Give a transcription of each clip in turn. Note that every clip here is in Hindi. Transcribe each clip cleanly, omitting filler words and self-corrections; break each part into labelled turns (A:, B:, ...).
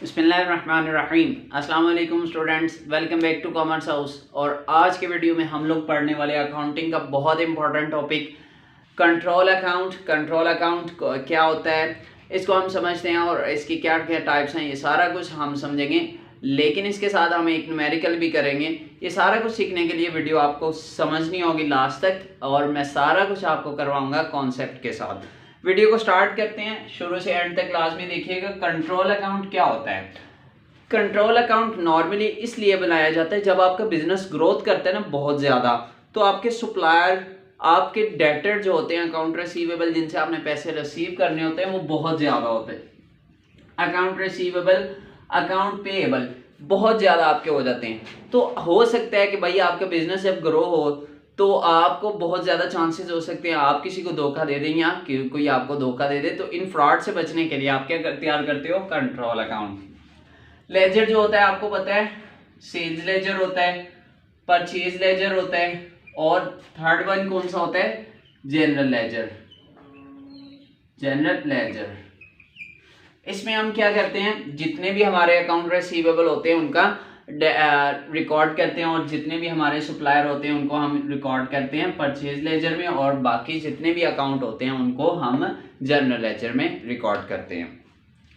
A: बिस्मिल्लाहिर्रहमानिर्रहीम। अस्सलाम वालेकुम students, welcome back to commerce house. और आज के वीडियो में हम लोग पढ़ने वाले अकाउंटिंग का बहुत important topic control account. Control account क्या होता है, इसको हम समझते हैं और इसकी क्या क्या टाइप्स हैं, ये सारा कुछ हम समझेंगे। लेकिन इसके साथ हम एक न्यूमेरिकल भी करेंगे। ये सारा कुछ सीखने के लिए वीडियो आपको समझनी होगी लास्ट तक, और मैं सारा कुछ आपको करवाऊंगा कॉन्सेप्ट के साथ। वीडियो को स्टार्ट करते हैं, शुरू से एंड तक क्लास में देखिएगा। कंट्रोल अकाउंट क्या होता है? कंट्रोल अकाउंट नॉर्मली इसलिए बनाया जाता है जब आपका बिजनेस ग्रोथ करता है ना बहुत ज़्यादा, तो आपके सप्लायर, आपके डेटर जो होते हैं, अकाउंट रिसीवेबल जिनसे आपने पैसे रिसीव करने होते हैं, वो बहुत ज़्यादा होते हैं। अकाउंट रिसीवेबल, अकाउंट पेएबल बहुत ज़्यादा आपके हो जाते हैं। तो हो सकता है कि भाई आपका बिजनेस जब ग्रो हो तो आपको बहुत ज़्यादा चांसेस हो सकते हैं आप किसी को धोखा दे दें या कि कोई आपको धोखा दे दे। तो इन फ्रॉड से बचने के लिए आप क्या तैयार करते हो? Control account. लेजर जो होता है आपको पता है, सेल्स लेजर होता है, परचेज लेजर होता है, और थर्ड वन कौन सा होता है? General ledger. जनरल लेजर, इसमें हम क्या करते हैं, जितने भी हमारे अकाउंट रिसीवेबल होते हैं उनका रिकॉर्ड करते हैं, और जितने भी हमारे सप्लायर होते हैं उनको हम रिकॉर्ड करते हैं परचेज लेजर में, और बाकी जितने भी अकाउंट होते हैं उनको हम जनरल लेजर में रिकॉर्ड करते हैं।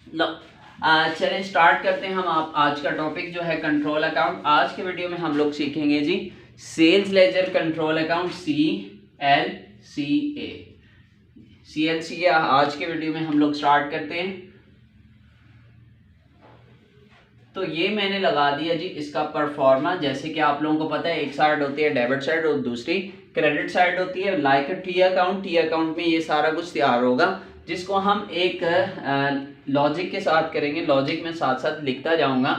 A: लो चलें स्टार्ट करते हैं। हम आज का टॉपिक जो है कंट्रोल अकाउंट। आज के वीडियो में हम लोग सीखेंगे जी sales ledger control account, CLCA आज के वीडियो में हम लोग स्टार्ट करते हैं। तो ये मैंने लगा दिया जी इसका परफॉर्मा। जैसे कि आप लोगों को पता है, एक साइड होती है डेबिट साइड और दूसरी क्रेडिट साइड होती है। लाइक टी अकाउंट में ये सारा कुछ तैयार होगा, जिसको हम एक लॉजिक के साथ करेंगे। लॉजिक में साथ साथ लिखता जाऊंगा।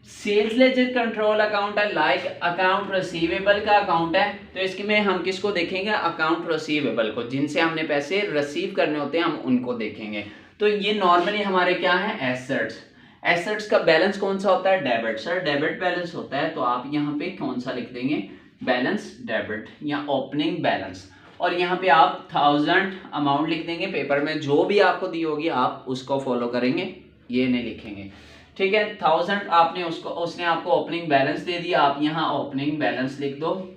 A: सेल्स लेजर कंट्रोल अकाउंट है, लाइक अकाउंट रिसीवेबल का अकाउंट है। तो इसके में हम किसको देखेंगे? अकाउंट रिसीवेबल को, जिनसे हमने पैसे रिसीव करने होते हैं हम उनको देखेंगे। तो ये नॉर्मली हमारे क्या है? एसेट्स। एसेट्स का बैलेंस कौन सा होता है? डेबिट। सर डेबिट बैलेंस होता है, तो आप यहाँ पे कौन सा लिख देंगे? बैलेंस डेबिट या ओपनिंग बैलेंस। और यहाँ पे आप 1000 अमाउंट लिख देंगे। पेपर में जो भी आपको दी होगी आप उसको फॉलो करेंगे, ये नहीं लिखेंगे, ठीक है। 1000 आपने उसने आपको ओपनिंग बैलेंस दे दिया, आप यहाँ ओपनिंग बैलेंस लिख दो।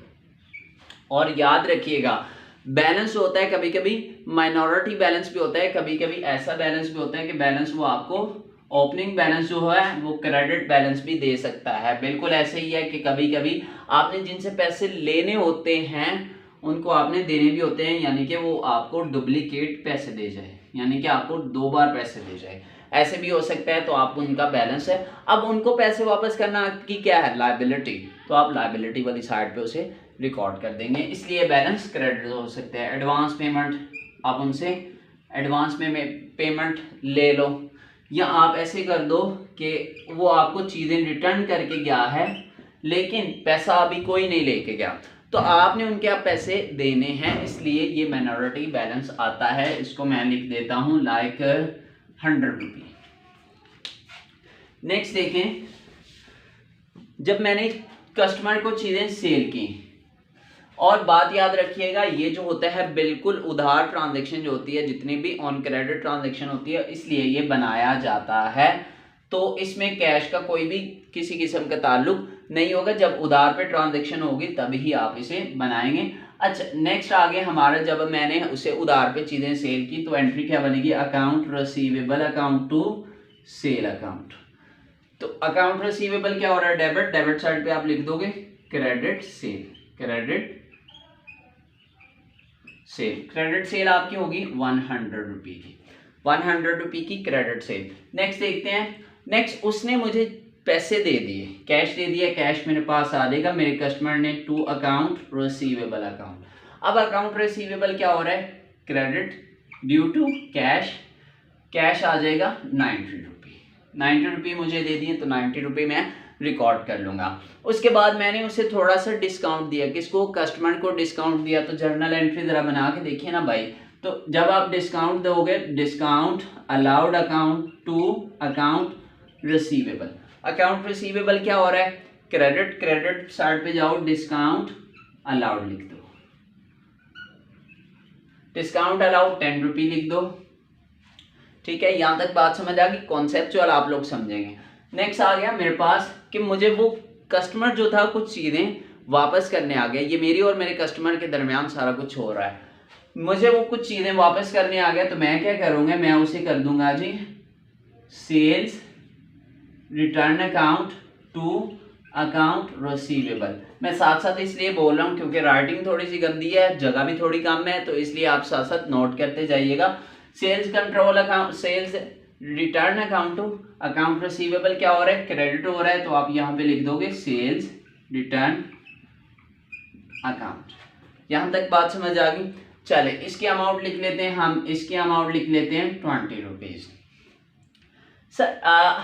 A: और याद रखिएगा बैलेंस होता है कभी कभी माइनॉरिटी बैलेंस भी होता है, कभी कभी ऐसा बैलेंस भी होता है कि बैलेंस वो आपको ओपनिंग बैलेंस जो है वो क्रेडिट बैलेंस भी दे सकता है। बिल्कुल ऐसे ही है कि कभी कभी आपने जिनसे पैसे लेने होते हैं उनको आपने देने भी होते हैं, यानी कि वो आपको डुप्लीकेट पैसे दे जाए, यानी कि आपको 2 बार पैसे दे जाए, ऐसे भी हो सकता है। तो आपको उनका बैलेंस है। अब उनको पैसे वापस करना आपकी क्या है? लायबिलिटी। तो आप लायबिलिटी वाली साइड पे उसे रिकॉर्ड कर देंगे, इसलिए बैलेंस क्रेडिट हो सकते हैं। एडवांस पेमेंट, आप उनसे एडवांस में पेमेंट ले लो, या आप ऐसे कर दो कि वो आपको चीज़ें रिटर्न करके गया है लेकिन पैसा अभी कोई नहीं लेके गया, तो आपने उनके आप पैसे देने हैं, इसलिए ये माइनॉरिटी बैलेंस आता है। इसको मैं लिख देता हूँ लाइक 100 रुपये। नेक्स्ट देखें, जब मैंने कस्टमर को चीज़ें सेल की, और बात याद रखिएगा ये जो होता है बिल्कुल उधार ट्रांजैक्शन जो होती है, जितनी भी ऑन क्रेडिट ट्रांजैक्शन होती है, इसलिए ये बनाया जाता है। तो इसमें कैश का कोई भी किसी किस्म का ताल्लुक नहीं होगा। जब उधार पे ट्रांजैक्शन होगी तभी ही आप इसे बनाएंगे। अच्छा नेक्स्ट आगे हमारा, जब मैंने उसे उधार पे चीज़ें सेल की तो एंट्री क्या बनेगी? Account receivable account to sale account. तो अकाउंट रिसीवेबल क्या हो रहा है? डेबिट। डेबिट साइड पे आप लिख दोगे credit sale. Credit sale, credit sale आपकी होगी 100 रुपये की, 100 रुपये की क्रेडिट सेल। नेक्स्ट देखते हैं। नेक्स्ट उसने मुझे पैसे दे दिए, कैश दे दिया, कैश मेरे पास आ जाएगा मेरे कस्टमर ने, टू अकाउंट रिसीवेबल अकाउंट। अब अकाउंट रिसीवेबल क्या हो रहा है? Credit due to cash. Cash आ जाएगा 90 रुपये। 90 रुपये मुझे दे दिए तो 90 रुपये मैं रिकॉर्ड कर लूँगा। उसके बाद मैंने उसे थोड़ा सा डिस्काउंट दिया, किसको? कस्टमर को डिस्काउंट दिया। तो जर्नल एंट्री ज़रा बना के देखिए ना भाई। तो जब आप डिस्काउंट दोगे, discount allowed account to account receivable. Account receivable क्या हो रहा है? क्रेडिट। क्रेडिट साइड पे जाओ, डिस्काउंट अलाउड लिख दो। डिस्काउंट अलाउड 10 रुपये लिख दो, ठीक है, यहाँ तक बात समझ आ गई, कॉन्सेप्चुअल आप लोग समझेंगे। नेक्स्ट आ गया मेरे पास कि मुझे वो कस्टमर जो था कुछ चीज़ें वापस करने आ गया। ये मेरी और मेरे कस्टमर के दरमियान सारा कुछ हो रहा है, मुझे वो कुछ चीज़ें वापस करने आ गया, तो मैं क्या करूँगा, मैं उसे कर दूंगा जी sales return account to account receivable. मैं साथ साथ इसलिए बोल रहा हूँ क्योंकि राइटिंग थोड़ी सी गंदी है, जगह भी थोड़ी कम है, तो इसलिए आप साथ साथ नोट करते जाइएगा। Sales control account, sales return account to account receivable क्या हो रहा है, क्रेडिट हो रहा है, तो आप यहाँ पे लिख दोगे सेल्स रिटर्न अकाउंट। यहाँ तक बात समझ आ गई। चले इसकी अमाउंट लिख लेते हैं हम, इसकी अमाउंट लिख लेते हैं 20 रुपीज़। सर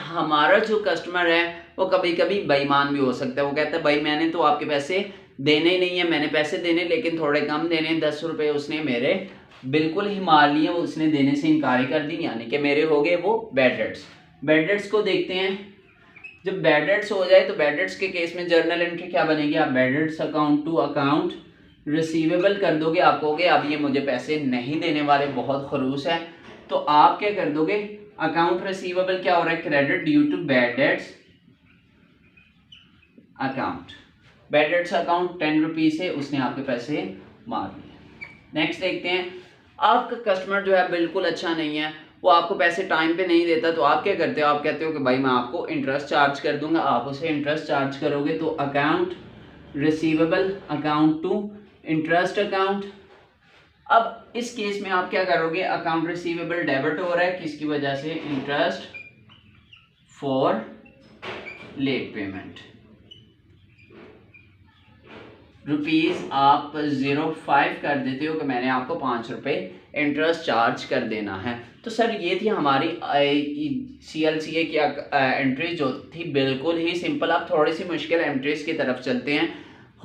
A: हमारा जो कस्टमर है वो कभी कभी बेईमान भी हो सकता है, वो कहता है भाई मैंने तो आपके पैसे देने ही नहीं है, मैंने पैसे देने लेकिन थोड़े कम देने, 10 रुपये उसने मेरे बिल्कुल ही मार लिए, उसने देने से इनकार कर दी, यानी कि मेरे हो गए वो बैड डेट्स। बैड डेट्स को देखते हैं, जब बैड डेट्स हो जाए तो बैड डेट्स के केस में जर्नल एंट्री क्या बनेगी, आप bad debts account to account receivable कर दोगे। आप कहोगे अब ये मुझे पैसे नहीं देने वाले, बहुत खरूस है, तो आप क्या कर दोगे, अकाउंट रिसीवेबल क्या हो रहा है, credit due to bad debts account. Bad debts account 10 rupees से उसने आपके पैसे मार दिए। नेक्स्ट देखते हैं, आपका कस्टमर जो है बिल्कुल अच्छा नहीं है, वो आपको पैसे टाइम पे नहीं देता, तो आप क्या करते हो, आप कहते हो कि भाई मैं आपको इंटरेस्ट चार्ज कर दूंगा, आप उसे इंटरेस्ट चार्ज करोगे, तो account receivable account to interest account. अब इस केस में आप क्या करोगे, अकाउंट रिसीवेबल डेबिट हो रहा है, किसकी वजह से, interest for late payment. Rupees आप 0.5 कर देते हो कि मैंने आपको 5 रुपये इंटरेस्ट चार्ज कर देना है। तो सर ये थी हमारी CLCA की एंट्रीज जो थी बिल्कुल ही सिंपल। आप थोड़ी सी मुश्किल एंट्रीज की तरफ चलते हैं।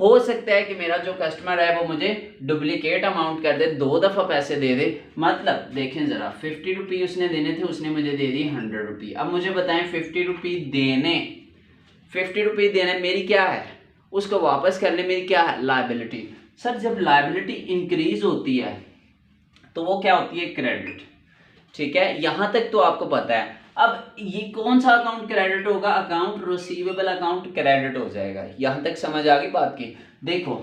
A: हो सकता है कि मेरा जो कस्टमर है वो मुझे डुप्लीकेट अमाउंट कर दे, 2 दफ़ा पैसे दे दे। मतलब देखें ज़रा, 50 रुपये उसने देने थे, उसने मुझे दे दी 100 रुपये। अब मुझे बताएं 50 रुपये देने मेरी क्या है, उसको वापस करने मेरी क्या है, लायबिलिटी। सर जब लायबिलिटी इंक्रीज होती है तो वो क्या होती है, क्रेडिट। ठीक है, यहां तक तो आपको पता है। अब ये कौन सा अकाउंट क्रेडिट होगा, अकाउंट रिसीवेबल अकाउंट क्रेडिट हो जाएगा। यहां तक समझ आ गई बात की। देखो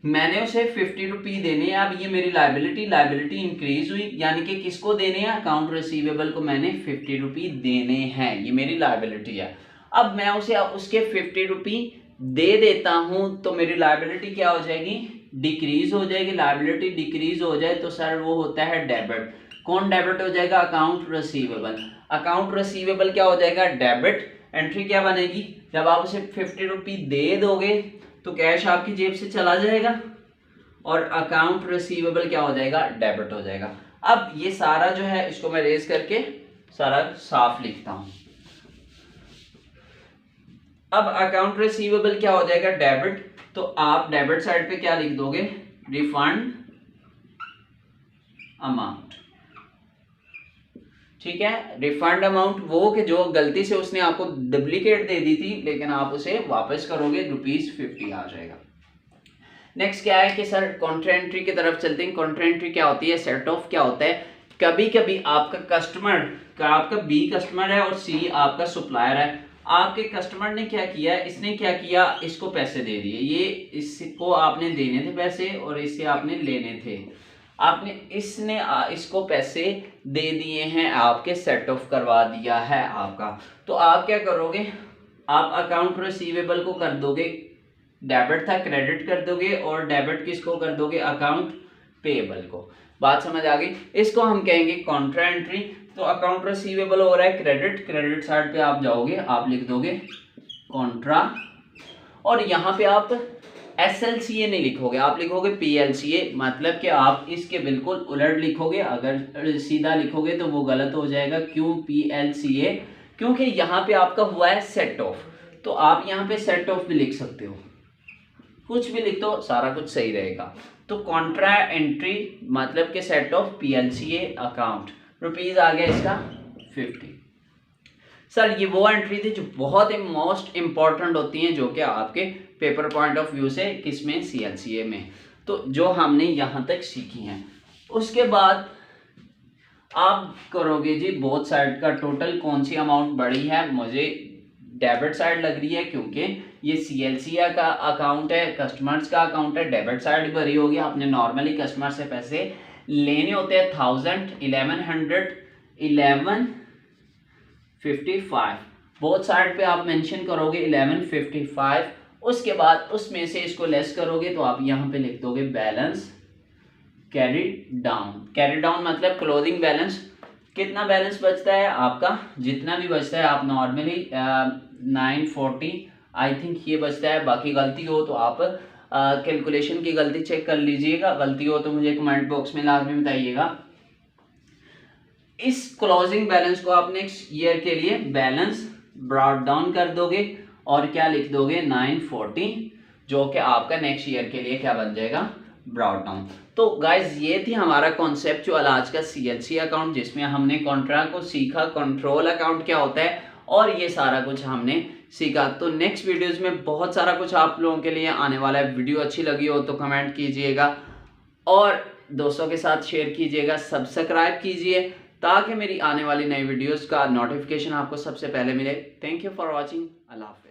A: मैंने उसे 50 रुपये देने हैं, अब ये मेरी लायबिलिटी इंक्रीज हुई, यानी कि किसको देने हैं, अकाउंट रिसीवेबल को मैंने 50 रुपये देने हैं, ये मेरी लायबिलिटी है। अब मैं उसे उसके 50 रुपये दे देता हूं तो मेरी लायबिलिटी क्या हो जाएगी, डिक्रीज हो जाएगी। लायबिलिटी डिक्रीज हो जाए तो सर वो होता है डेबिट। कौन डेबिट हो जाएगा, अकाउंट रिसीवेबल। अकाउंट रिसीवेबल क्या हो जाएगा, डेबिट। एंट्री क्या बनेगी, जब आप उसे 50 रुपये दे दोगे तो कैश आपकी जेब से चला जाएगा और अकाउंट रिसीवेबल क्या हो जाएगा, डेबिट हो जाएगा। अब ये सारा जो है इसको मैं रेज करके सारा साफ लिखता हूं। अब अकाउंट रिसीवेबल क्या हो जाएगा, डेबिट। तो आप डेबिट साइड पे क्या लिख दोगे, रिफंड अमाउंट। ठीक है, रिफंड अमाउंट वो कि जो गलती से उसने आपको डुप्लीकेट दे दी थी लेकिन आप उसे वापस करोगे, ₹50 आ जाएगा। नेक्स्ट क्या है कि सर कॉन्ट्रा एंट्री की तरफ चलते हैं। कॉन्ट्रा एंट्री क्या होती है, सेट ऑफ क्या होता है। कभी कभी आपका कस्टमर का, आपका B कस्टमर है और C आपका सप्लायर है। आपके कस्टमर ने क्या किया, इसने क्या किया, इसको पैसे दे दिए। ये इसको आपने देने थे पैसे और इससे आपने लेने थे, इसने इसको पैसे दे दिए हैं, आपके सेट ऑफ करवा दिया है आपका। तो आप क्या करोगे, आप अकाउंट रिसीवेबल को कर दोगे, डेबिट था क्रेडिट कर दोगे, और डेबिट किसको कर दोगे, अकाउंट पेएबल को। बात समझ आ गई। इसको हम कहेंगे कॉन्ट्रा एंट्री। तो अकाउंट रिसीवेबल हो रहा है क्रेडिट, क्रेडिट साइड पे आप जाओगे, आप लिख दोगे कॉन्ट्रा, और यहाँ पे आप SLCA नहीं लिखोगे, आप लिखोगे PLCA। मतलब कि आप इसके बिल्कुल उलट लिखोगे। अगर सीधा लिखोगे तो वो गलत हो जाएगा। क्यों PLCA, क्योंकि यहाँ पे आपका हुआ है सेट ऑफ, तो आप यहाँ पे सेट ऑफ भी लिख सकते हो, कुछ भी लिख दो, सारा कुछ सही रहेगा। तो कॉन्ट्रा एंट्री मतलब के set off PLCA account. Rupees आ गया इसका 50। सर ये वो एंट्री थी जो बहुत ही मोस्ट इंपॉर्टेंट होती हैं, जो कि आपके पेपर पॉइंट ऑफ व्यू से किसमें, CLCA में। तो जो हमने यहाँ तक सीखी हैं, उसके बाद आप करोगे जी बोथ साइड का टोटल कौन सी अमाउंट बढ़ी है, मुझे डेबिट साइड लग रही है क्योंकि ये CLCA का अकाउंट है, कस्टमर्स का अकाउंट है, डेबिट साइड भरी होगी। आपने नॉर्मली कस्टमर से पैसे लेने होते हैं 1000, 1100, 1155, बोथ साइड पे आप मेंशन करोगे 1155। उसके बाद उसमें से इसको लेस करोगे तो आप यहाँ पे लिख दोगे balance carry down. Carry down मतलब क्लोजिंग बैलेंस। कितना बैलेंस बचता है आपका, जितना भी बचता है आप नॉर्मली 940 आई थिंक ये बचता है। बाकी गलती हो तो आप कैलकुलेशन की गलती चेक कर लीजिएगा, गलती हो तो मुझे कमेंट बॉक्स में लाजमी बताइएगा। इस क्लोजिंग बैलेंस को आप नेक्स्ट ईयर के लिए बैलेंस ब्रॉट डाउन कर दोगे और क्या लिख दोगे 940, जो कि आपका नेक्स्ट ईयर के लिए क्या बन जाएगा ब्रॉट डाउन। तो गाइज ये थी हमारा कॉन्सेप्चुअल आज का CLC अकाउंट, जिसमें हमने कॉन्ट्रा को सीखा, कंट्रोल अकाउंट क्या होता है और ये सारा कुछ हमने सीखा। तो नेक्स्ट वीडियोस में बहुत सारा कुछ आप लोगों के लिए आने वाला है। वीडियो अच्छी लगी हो तो कमेंट कीजिएगा और दोस्तों के साथ शेयर कीजिएगा, सब्सक्राइब कीजिए ताकि मेरी आने वाली नई वीडियोस का नोटिफिकेशन आपको सबसे पहले मिले। Thank you for watching. अल्लाह हाफ़िज़।